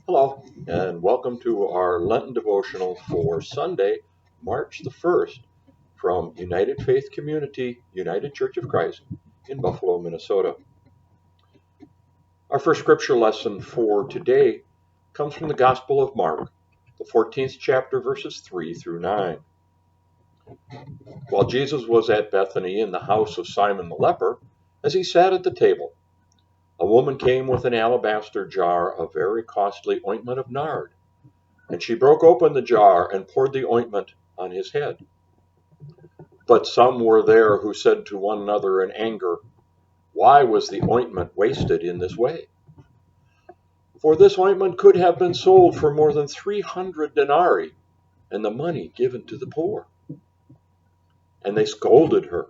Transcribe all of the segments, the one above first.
Hello, and welcome to our Lenten Devotional for Sunday, March the 1st, from United Faith Community, United Church of Christ in Buffalo, Minnesota. Our first scripture lesson for today comes from the Gospel of Mark, the 14th chapter, verses 3 through 9. While Jesus was at Bethany in the house of Simon the leper, as he sat at the table, a woman came with an alabaster jar of very costly ointment of nard. And she broke open the jar and poured the ointment on his head. But some were there who said to one another in anger, "Why was the ointment wasted in this way? For this ointment could have been sold for more than 300 denarii, and the money given to the poor." And they scolded her.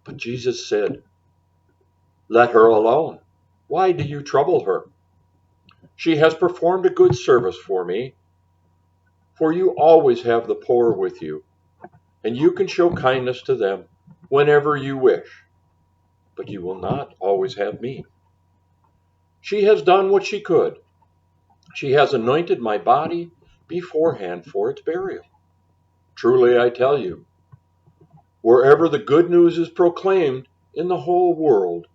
But Jesus said, "Let her alone. Why do you trouble her? She has performed a good service for me. For you always have the poor with you, and you can show kindness to them whenever you wish, but you will not always have me. She has done what she could. She has anointed my body beforehand for its burial. Truly I tell you, wherever the good news is proclaimed in the whole world,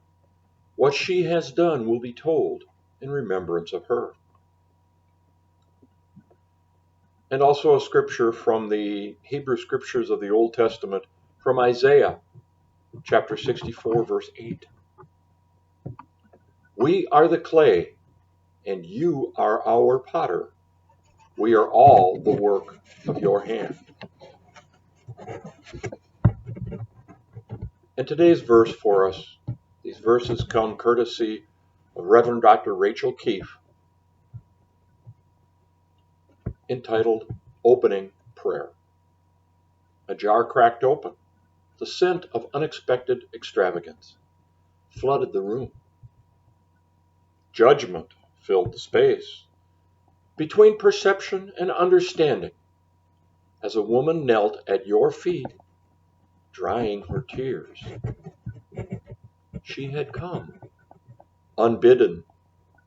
what she has done will be told in remembrance of her." And also a scripture from the Hebrew scriptures of the Old Testament, from Isaiah chapter 64, verse 8. "We are the clay, and you are our potter. We are all the work of your hand." And today's verse for us, these verses come courtesy of Reverend Dr. Rachel Keefe, entitled Opening Prayer. A jar cracked open. The scent of unexpected extravagance flooded the room. Judgment filled the space between perception and understanding as a woman knelt at your feet, drying her tears. She had come, unbidden,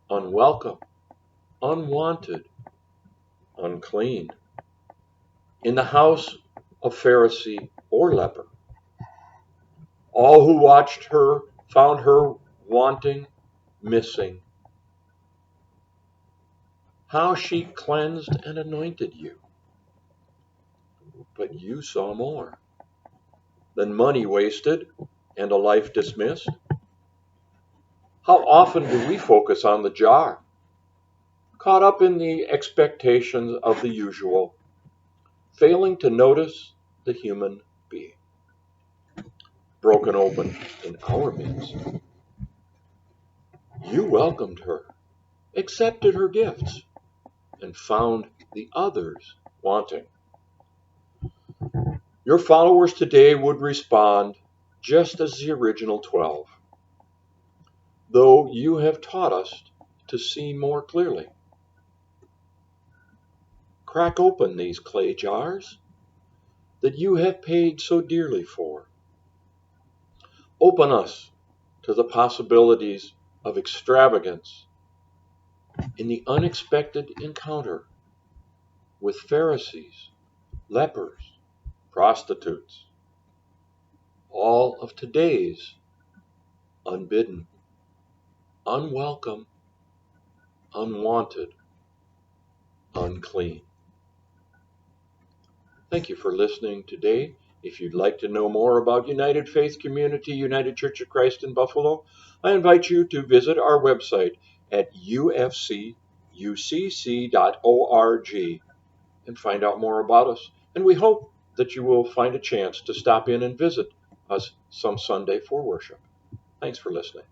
unwelcome, unwanted, unclean, in the house of Pharisee or leper. All who watched her found her wanting, missing. How she cleansed and anointed you. But you saw more than money wasted and a life dismissed. How often do we focus on the jar, caught up in the expectations of the usual, failing to notice the human being broken open in our midst? You welcomed her, accepted her gifts, and found the others wanting. Your followers today would respond just as the original 12, though you have taught us to see more clearly. Crack open these clay jars that you have paid so dearly for. Open us to the possibilities of extravagance in the unexpected encounter with Pharisees, lepers, prostitutes, all of today's unbidden, unwelcome, unwanted, unclean. Thank you for listening today. If you'd like to know more about United Faith Community, United Church of Christ in Buffalo, I invite you to visit our website at ufcucc.org and find out more about us. And we hope that you will find a chance to stop in and visit us some Sunday for worship. Thanks for listening.